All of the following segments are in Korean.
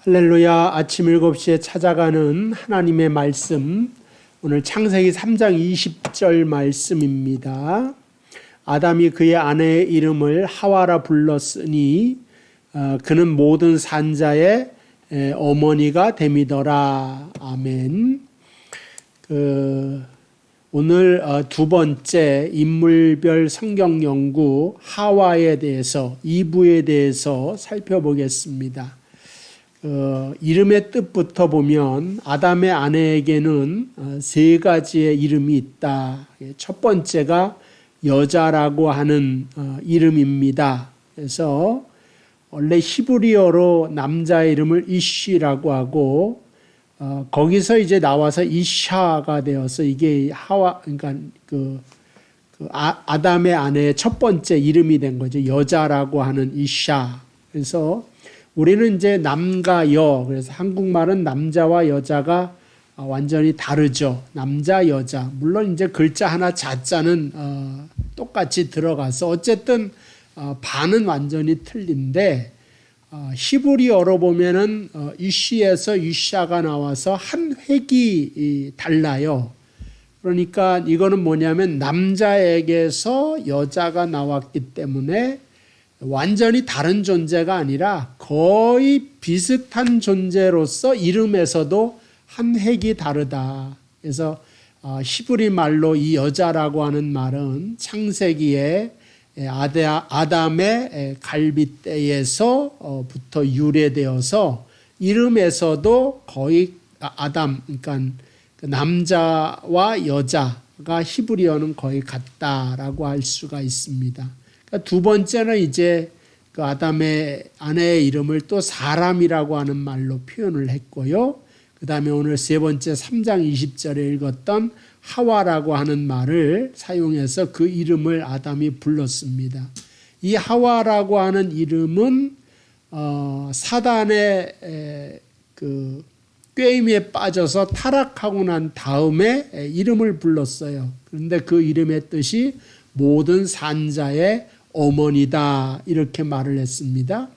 할렐루야. 아침 7시에 찾아가는 하나님의 말씀, 오늘 창세기 3장 20절 말씀입니다. 아담이 그의 아내의 이름을 하와라 불렀으니 그는 모든 산자의 어머니가 됨이더라. 아멘. 오늘 두 번째 인물별 성경 연구 하와에 대해서 2부에 대해서 살펴보겠습니다. 이름의 뜻부터 보면 아담의 아내에게는 세 가지의 이름이 있다. 첫 번째가 여자라고 하는 이름입니다. 그래서 원래 히브리어로 남자의 이름을 이쉬라고 하고 거기서 이제 나와서 이샤가 되어서 이게 그러니까 아담의 아내의 첫 번째 이름이 된 거죠. 여자라고 하는 이샤. 그래서 우리는 이제 남과 여, 그래서 한국말은 남자와 여자가 완전히 다르죠. 남자, 여자. 물론 이제 글자 하나 자자는 똑같이 들어가서 어쨌든 반은 완전히 틀린데 히브리어로 보면은 이쉬에서 이샤가 나와서 한 획이 달라요. 그러니까 이거는 뭐냐면 남자에게서 여자가 나왔기 때문에 완전히 다른 존재가 아니라 거의 비슷한 존재로서 이름에서도 한 획이 다르다. 그래서 히브리 말로 이 여자라고 하는 말은 창세기에 아담의 갈빗대에서부터 유래되어서 이름에서도 거의 아담, 그러니까 남자와 여자가 히브리어는 거의 같다라고 할 수가 있습니다. 두 번째는 이제 그 아담의 아내의 이름을 또 사람이라고 하는 말로 표현을 했고요. 그 다음에 오늘 세 번째 3장 20절에 읽었던 하와라고 하는 말을 사용해서 그 이름을 아담이 불렀습니다. 이 하와라고 하는 이름은 사단의 그 꾀임에 빠져서 타락하고 난 다음에 이름을 불렀어요. 그런데 그 이름의 뜻이 모든 산자의 어머니다 이렇게 말을 했습니다.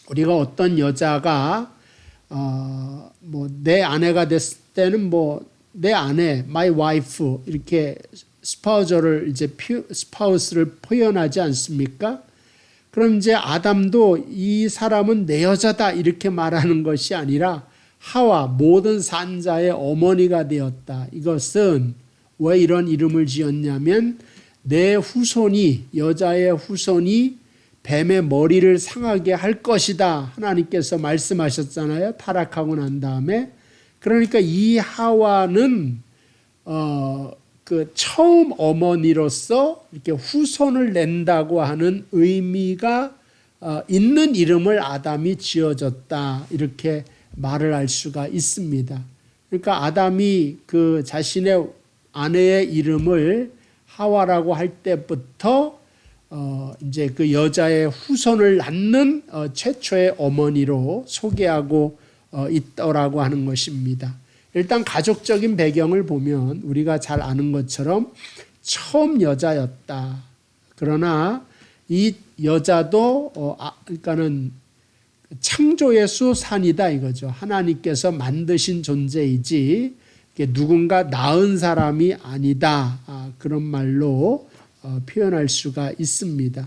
우리가 어떤 여자가 내 아내가 됐을 때는 내 아내, my wife 이렇게 스파우스를 표현하지 않습니까? 그럼 이제 아담도 이 사람은 내 여자다 이렇게 말하는 것이 아니라 하와 모든 산자의 어머니가 되었다. 이것은 왜 이런 이름을 지었냐면 내 후손이 여자의 후손이 뱀의 머리를 상하게 할 것이다. 하나님께서 말씀하셨잖아요. 타락하고 난 다음에. 그러니까 이 하와는 그 처음 어머니로서 이렇게 후손을 낸다고 하는 의미가 있는 이름을 아담이 지어줬다. 이렇게 말을 할 수가 있습니다. 그러니까 아담이 그 자신의 아내의 이름을 하와라고 할 때부터 이제 그 여자의 후손을 낳는 최초의 어머니로 소개하고 있더라고 하는 것입니다. 일단 가족적인 배경을 보면 우리가 잘 아는 것처럼 처음 여자였다. 그러나 이 여자도 그러니까는 창조의 수산이다 이거죠. 하나님께서 만드신 존재이지 누군가 낳은 사람이 아니다. 그런 말로 표현할 수가 있습니다.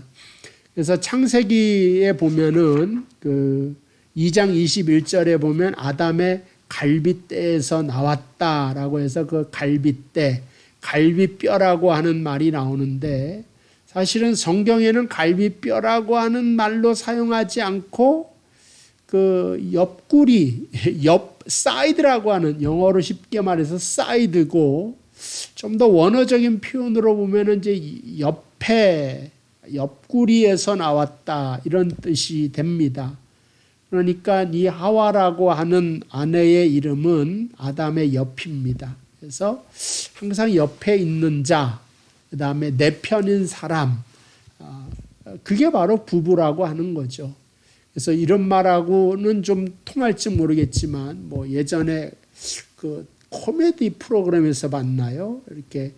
그래서 창세기에 보면은 그 2장 21절에 보면 아담의 갈빗대에서 나왔다라고 해서 그 갈빗대, 갈빗뼈라고 하는 말이 나오는데 사실은 성경에는 갈빗뼈라고 하는 말로 사용하지 않고 그 옆구리, 사이드라고 하는 영어로 쉽게 말해서 사이드고 좀 더 원어적인 표현으로 보면 이제 옆구리에서 나왔다 이런 뜻이 됩니다. 그러니까 이 하와라고 하는 아내의 이름은 아담의 옆입니다. 그래서 항상 옆에 있는 자, 그 다음에 내 편인 사람, 그게 바로 부부라고 하는 거죠. 그래서 이런 말하고는 좀 통할지 모르겠지만 예전에 그 코미디 프로그램에서 봤나요? 이렇게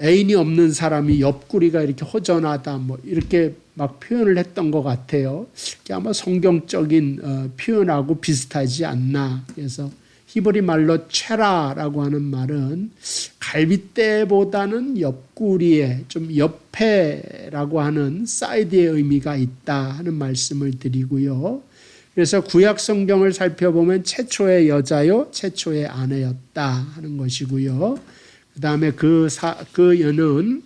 애인이 없는 사람이 옆구리가 이렇게 허전하다 뭐 이렇게 막 표현을 했던 것 같아요. 아마 성경적인 표현하고 비슷하지 않나. 그래서 히브리 말로 체라라고 하는 말은 갈빗대보다는 옆구리에 좀 옆에라고 하는 사이드의 의미가 있다 하는 말씀을 드리고요. 그래서 구약 성경을 살펴보면 최초의 여자요, 최초의 아내였다 하는 것이고요. 그 다음에 그 여는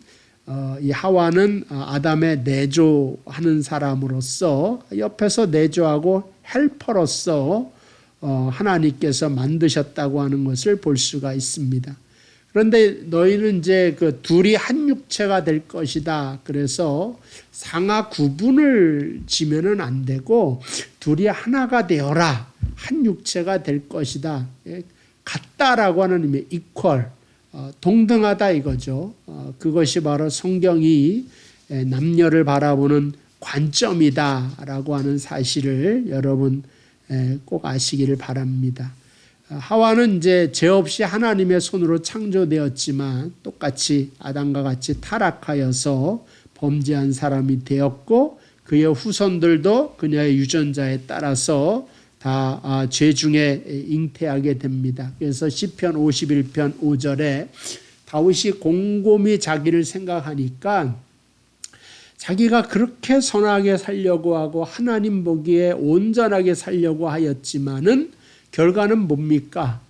이 하와는 아담의 내조하는 사람으로서 옆에서 내조하고 헬퍼로서 하나님께서 만드셨다고 하는 것을 볼 수가 있습니다. 그런데 너희는 이제 그 둘이 한 육체가 될 것이다. 그래서 상하 구분을 지면은 안 되고 둘이 하나가 되어라. 한 육체가 될 것이다. 같다라고 하는 의미, equal, 동등하다 이거죠. 그것이 바로 성경이 남녀를 바라보는 관점이다라고 하는 사실을 여러분 꼭 아시기를 바랍니다. 하와는 이제 죄 없이 하나님의 손으로 창조되었지만 똑같이 아담과 같이 타락하여서 범죄한 사람이 되었고 그의 후손들도 그녀의 유전자에 따라서 다 죄 중에 잉태하게 됩니다. 그래서 시편 51편 5절에 다윗이 곰곰이 자기를 생각하니까 자기가 그렇게 선하게 살려고 하고 하나님 보기에 온전하게 살려고 하였지만은 결과는 뭡니까?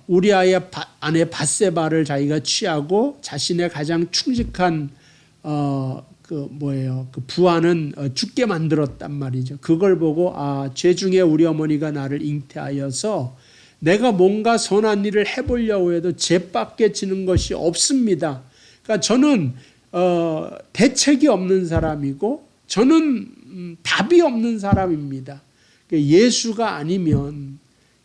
우리아의 아내 밧세바를 자기가 취하고 자신의 가장 충직한 그 부하는 죽게 만들었단 말이죠. 그걸 보고 죄 중에 우리 어머니가 나를 잉태하여서 내가 뭔가 선한 일을 해보려고 해도 죄밖에 지는 것이 없습니다. 그러니까 저는 대책이 없는 사람이고 저는 답이 없는 사람입니다. 예수가 아니면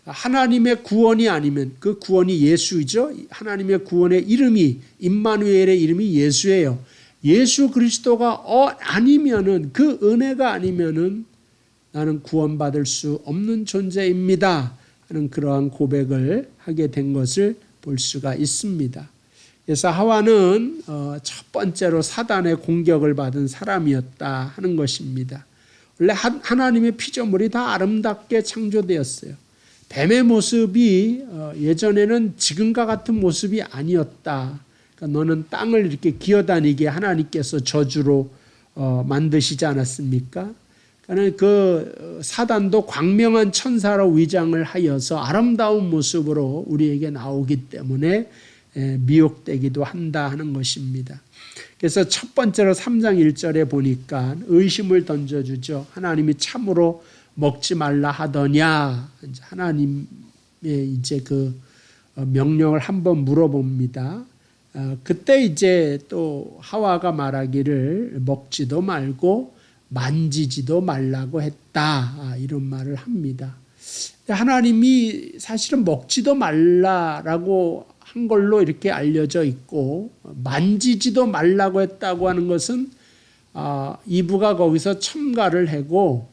하나님의 구원이 아니면 그 구원이 예수이죠. 하나님의 구원의 이름이 임마누엘의 이름이 예수예요. 예수 그리스도가 아니면은 그 은혜가 아니면은 나는 구원받을 수 없는 존재입니다 하는 그러한 고백을 하게 된 것을 볼 수가 있습니다. 그래서 하와는 첫 번째로 사단의 공격을 받은 사람이었다 하는 것입니다. 원래 하나님의 피조물이 다 아름답게 창조되었어요. 뱀의 모습이 예전에는 지금과 같은 모습이 아니었다. 그러니까 너는 땅을 이렇게 기어다니게 하나님께서 저주로 만드시지 않았습니까? 그러니까 그 사단도 광명한 천사로 위장을 하여서 아름다운 모습으로 우리에게 나오기 때문에 미혹되기도 한다 하는 것입니다. 그래서 첫 번째로 3장 1절에 보니까 의심을 던져주죠. 하나님이 참으로 먹지 말라 하더냐. 하나님의 이제 그 명령을 한번 물어봅니다. 그때 이제 또 하와가 말하기를 먹지도 말고 만지지도 말라고 했다. 이런 말을 합니다. 하나님이 사실은 먹지도 말라라고 한 걸로 이렇게 알려져 있고 만지지도 말라고 했다고 하는 것은 이브가 거기서 첨가를 하고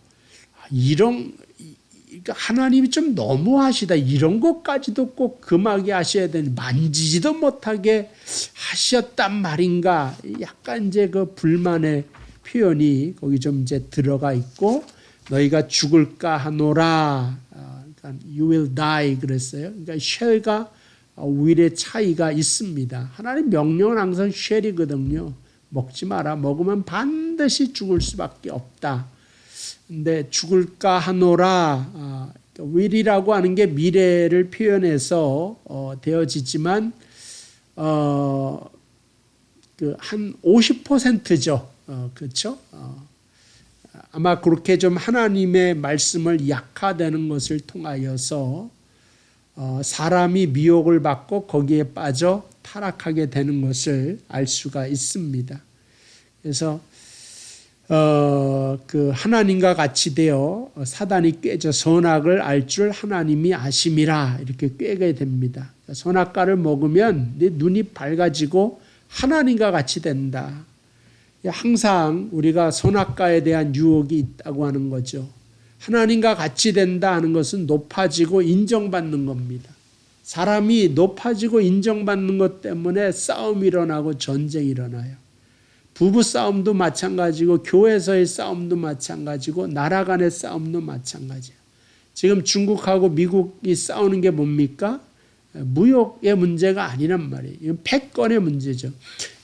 하나님이 좀 너무하시다. 이런 것까지도 꼭 금하게 하셔야 되는 만지지도 못하게 하셨단 말인가. 약간 이제 그 불만의 표현이 거기 좀 이제 들어가 있고 너희가 죽을까 하노라. 그러니까 you will die 그랬어요. 그러니까 shall가 will의 차이가 있습니다. 하나님 명령은 항상 shall이거든요. 먹지 마라. 먹으면 반드시 죽을 수밖에 없다. 근데 죽을까 하노라. will이라고 하는 게 미래를 표현해서 되어지지만 한 50%죠. 그렇죠? 아마 그렇게 좀 하나님의 말씀을 약화되는 것을 통하여서 사람이 미혹을 받고 거기에 빠져 타락하게 되는 것을 알 수가 있습니다. 그래서 그 하나님과 같이 되어 사단이 꿰져 선악을 알 줄 하나님이 아심이라 이렇게 꿰게 됩니다. 선악과를 먹으면 네 눈이 밝아지고 하나님과 같이 된다. 항상 우리가 선악과에 대한 유혹이 있다고 하는 거죠. 하나님과 같이 된다 하는 것은 높아지고 인정받는 겁니다. 사람이 높아지고 인정받는 것 때문에 싸움이 일어나고 전쟁이 일어나요. 부부 싸움도 마찬가지고 교회에서의 싸움도 마찬가지고 나라 간의 싸움도 마찬가지예요. 지금 중국하고 미국이 싸우는 게 뭡니까? 무역의 문제가 아니란 말이에요. 이건 패권의 문제죠.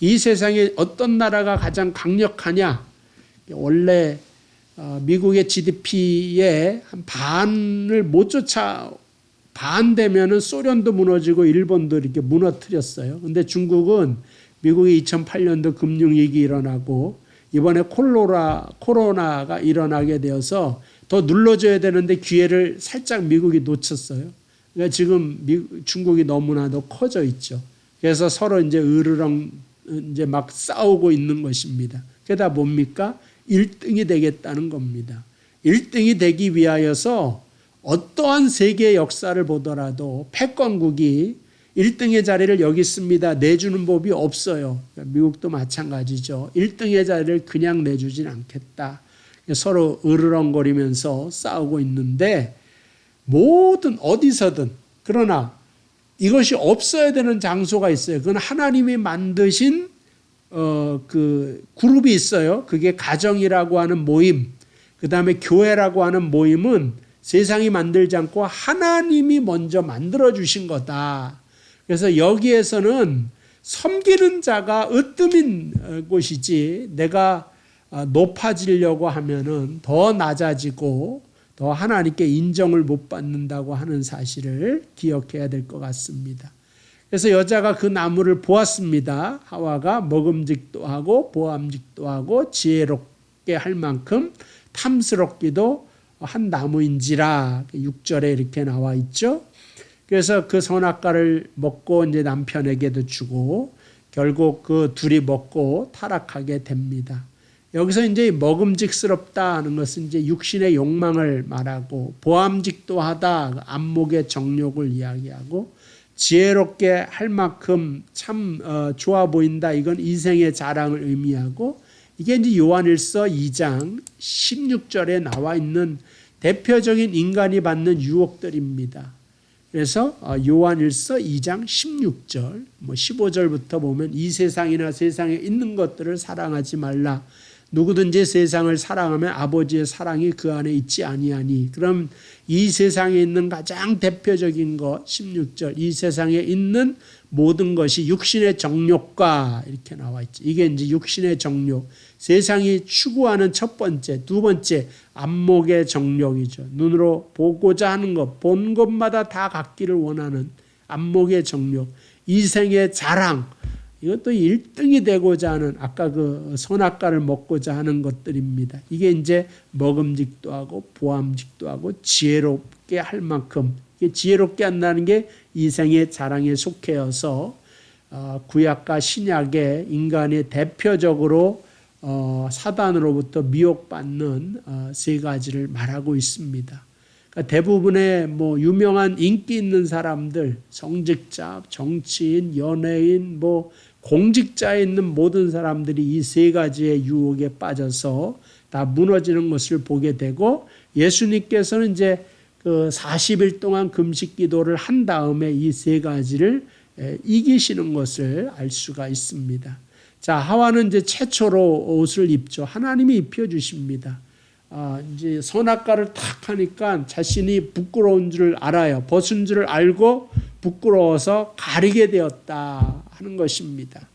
이 세상에 어떤 나라가 가장 강력하냐? 원래 미국의 GDP의 한 반을 못 쫓아 반 되면은 소련도 무너지고 일본도 이렇게 무너뜨렸어요. 근데 중국은 미국이 2008년도 금융위기 일어나고 이번에 코로나가 일어나게 되어서 더 눌러줘야 되는데 기회를 살짝 미국이 놓쳤어요. 그러니까 지금 중국이 너무나도 커져 있죠. 그래서 서로 이제 으르렁 이제 막 싸우고 있는 것입니다. 그게 다 뭡니까? 1등이 되겠다는 겁니다. 1등이 되기 위하여서 어떠한 세계의 역사를 보더라도 패권국이 1등의 자리를 여기 있습니다. 내주는 법이 없어요. 미국도 마찬가지죠. 1등의 자리를 그냥 내주진 않겠다. 서로 으르렁거리면서 싸우고 있는데 모든 어디서든 그러나 이것이 없어야 되는 장소가 있어요. 그건 하나님이 만드신 그 그룹이 있어요. 그게 가정이라고 하는 모임, 그 다음에 교회라고 하는 모임은 세상이 만들지 않고 하나님이 먼저 만들어 주신 거다. 그래서 여기에서는 섬기는 자가 으뜸인 곳이지 내가 높아지려고 하면은 더 낮아지고 더 하나님께 인정을 못 받는다고 하는 사실을 기억해야 될 것 같습니다. 그래서 여자가 그 나무를 보았습니다. 하와가 먹음직도 하고 보암직도 하고 지혜롭게 할 만큼 탐스럽기도 한 나무인지라 6절에 이렇게 나와 있죠. 그래서 그 선악과를 먹고 이제 남편에게도 주고 결국 그 둘이 먹고 타락하게 됩니다. 여기서 이제 먹음직스럽다 하는 것은 이제 육신의 욕망을 말하고 보암직도 하다 안목의 정욕을 이야기하고 지혜롭게 할 만큼 참 좋아 보인다 이건 이생의 자랑을 의미하고 이게 이제 요한일서 2장 16절에 나와 있는 대표적인 인간이 받는 유혹들입니다. 그래서 요한일서 2장 16절 15절부터 보면 이 세상이나 세상에 있는 것들을 사랑하지 말라. 누구든지 세상을 사랑하면 아버지의 사랑이 그 안에 있지 아니하니. 그럼 이 세상에 있는 가장 대표적인 것 16절 이 세상에 있는 모든 것이 육신의 정욕과 이렇게 나와 있죠. 이게 이제 육신의 정욕. 세상이 추구하는 첫 번째, 두 번째 안목의 정욕이죠. 눈으로 보고자 하는 것, 본 것마다 다 갖기를 원하는 안목의 정욕. 이생의 자랑. 이것도 1등이 되고자 하는 아까 그 선악과를 먹고자 하는 것들입니다. 이게 이제 먹음직도 하고 보암직도 하고 지혜롭게 할 만큼 지혜롭게 한다는 게 이생의 자랑에 속해여서 구약과 신약의 인간의 대표적으로 사단으로부터 미혹받는 세 가지를 말하고 있습니다. 그러니까 대부분의 유명한 인기 있는 사람들, 성직자, 정치인, 연예인, 공직자에 있는 모든 사람들이 이 세 가지의 유혹에 빠져서 다 무너지는 것을 보게 되고 예수님께서는 이제 그 40일 동안 금식 기도를 한 다음에 이 세 가지를 이기시는 것을 알 수가 있습니다. 자, 하와는 이제 최초로 옷을 입죠. 하나님이 입혀주십니다. 이제 선악과를 탁 하니까 자신이 부끄러운 줄 알아요. 벗은 줄 알고 부끄러워서 가리게 되었다 하는 것입니다.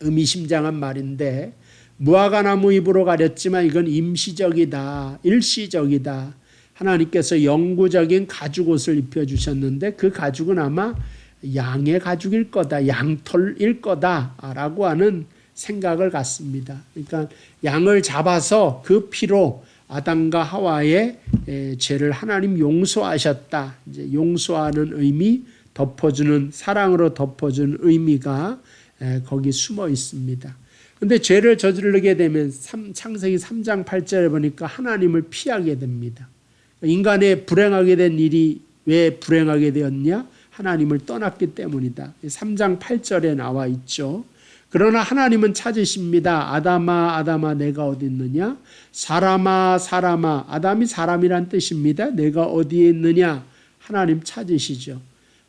의미심장한 말인데 무화과나무 잎으로 가렸지만 이건 임시적이다. 일시적이다. 하나님께서 영구적인 가죽옷을 입혀주셨는데 그 가죽은 아마 양의 가죽일 거다. 양털일 거다라고 하는 생각을 갖습니다. 그러니까 양을 잡아서 그 피로 아담과 하와의 죄를 하나님 용서하셨다. 이제 용서하는 의미, 덮어주는 사랑으로 덮어주는 의미가 거기 숨어 있습니다. 그런데 죄를 저지르게 되면 창세기 3장 8절에 보니까 하나님을 피하게 됩니다. 인간의 불행하게 된 일이 왜 불행하게 되었냐? 하나님을 떠났기 때문이다. 3장 8절에 나와 있죠. 그러나 하나님은 찾으십니다. 아담아 아담아 내가 어디 있느냐? 사람아 사람아 아담이 사람이란 뜻입니다. 내가 어디에 있느냐? 하나님 찾으시죠.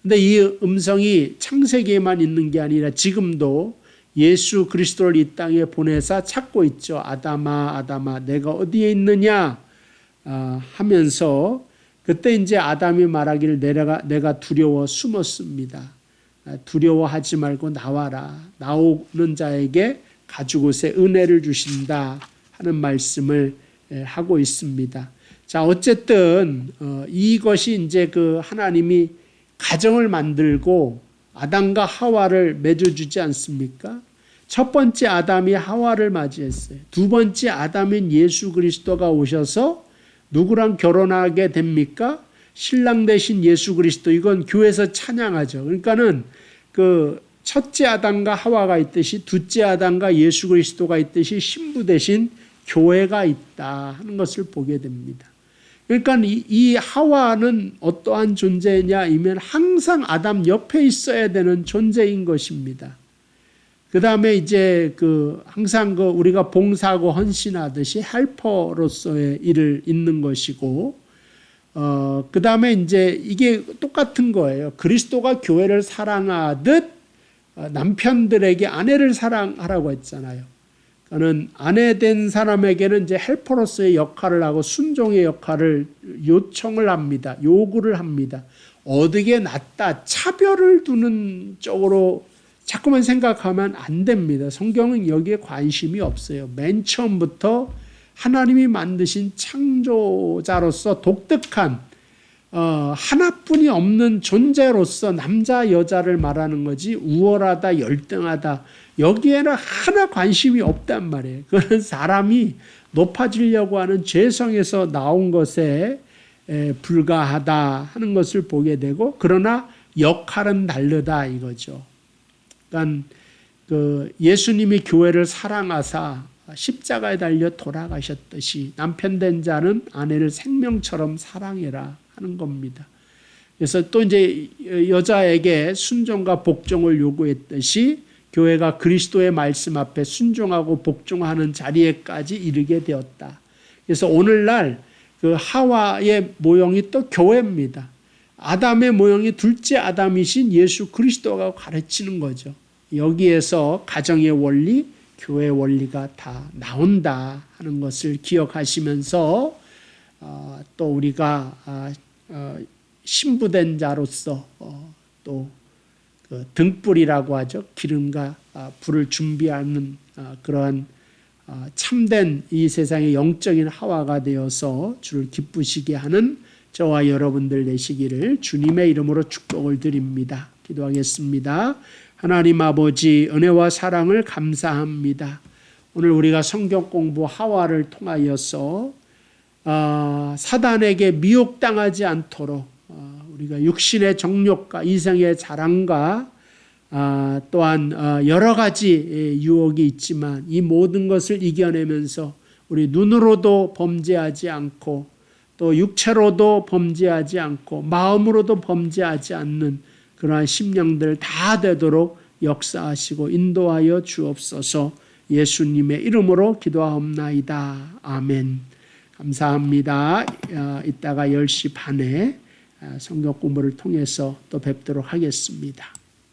근데 이 음성이 창세기에만 있는 게 아니라 지금도 예수 그리스도를 이 땅에 보내사 찾고 있죠. 아담아, 아담아, 내가 어디에 있느냐 하면서 그때 이제 아담이 말하기를 내가 두려워 숨었습니다. 두려워하지 말고 나와라. 나오는 자에게 가죽옷에 은혜를 주신다 하는 말씀을 하고 있습니다. 자, 어쨌든 이것이 이제 그 하나님이 가정을 만들고 아담과 하와를 맺어주지 않습니까? 첫 번째 아담이 하와를 맞이했어요. 두 번째 아담인 예수 그리스도가 오셔서 누구랑 결혼하게 됩니까? 신랑 되신 예수 그리스도. 이건 교회에서 찬양하죠. 그러니까는 그 첫째 아담과 하와가 있듯이 둘째 아담과 예수 그리스도가 있듯이 신부 되신 교회가 있다 하는 것을 보게 됩니다. 그러니까 이 하와는 어떠한 존재냐이면 항상 아담 옆에 있어야 되는 존재인 것입니다. 그 다음에 이제 항상 우리가 봉사하고 헌신하듯이 헬퍼로서의 일을 잇는 것이고, 그 다음에 이제 이게 똑같은 거예요. 그리스도가 교회를 사랑하듯 남편들에게 아내를 사랑하라고 했잖아요. 그는 아내 된 사람에게는 이제 헬퍼로서의 역할을 하고 순종의 역할을 요청을 합니다. 요구를 합니다. 어디게 낫다, 차별을 두는 쪽으로 자꾸만 생각하면 안 됩니다. 성경은 여기에 관심이 없어요. 맨 처음부터 하나님이 만드신 창조자로서 독특한 하나뿐이 없는 존재로서 남자 여자를 말하는 거지 우월하다 열등하다 여기에는 하나 관심이 없단 말이에요. 그건 사람이 높아지려고 하는 죄성에서 나온 것에 불과하다 하는 것을 보게 되고, 그러나 역할은 다르다 이거죠. 그러니까 예수님이 교회를 사랑하사 십자가에 달려 돌아가셨듯이 남편 된 자는 아내를 생명처럼 사랑해라 하는 겁니다. 그래서 또 이제 여자에게 순종과 복종을 요구했듯이 교회가 그리스도의 말씀 앞에 순종하고 복종하는 자리에까지 이르게 되었다. 그래서 오늘날 그 하와의 모형이 또 교회입니다. 아담의 모형이 둘째 아담이신 예수 그리스도가 가르치는 거죠. 여기에서 가정의 원리, 교회의 원리가 다 나온다 하는 것을 기억하시면서 또 우리가 신부된 자로서 또 그 등불이라고 하죠. 기름과 불을 준비하는 그러한 참된 이 세상의 영적인 하와가 되어서 주를 기쁘시게 하는 저와 여러분들 되시기를 주님의 이름으로 축복을 드립니다. 기도하겠습니다. 하나님 아버지, 은혜와 사랑을 감사합니다. 오늘 우리가 성경 공부 하와를 통하여서 사단에게 미혹당하지 않도록 우리가 육신의 정욕과 이생의 자랑과 또한 여러 가지 유혹이 있지만 이 모든 것을 이겨내면서 우리 눈으로도 범죄하지 않고 또 육체로도 범죄하지 않고 마음으로도 범죄하지 않는 그러한 심령들 다 되도록 역사하시고 인도하여 주옵소서. 예수님의 이름으로 기도하옵나이다. 아멘. 감사합니다. 이따가 10시 반에 성경 공부를 통해서 또 뵙도록 하겠습니다.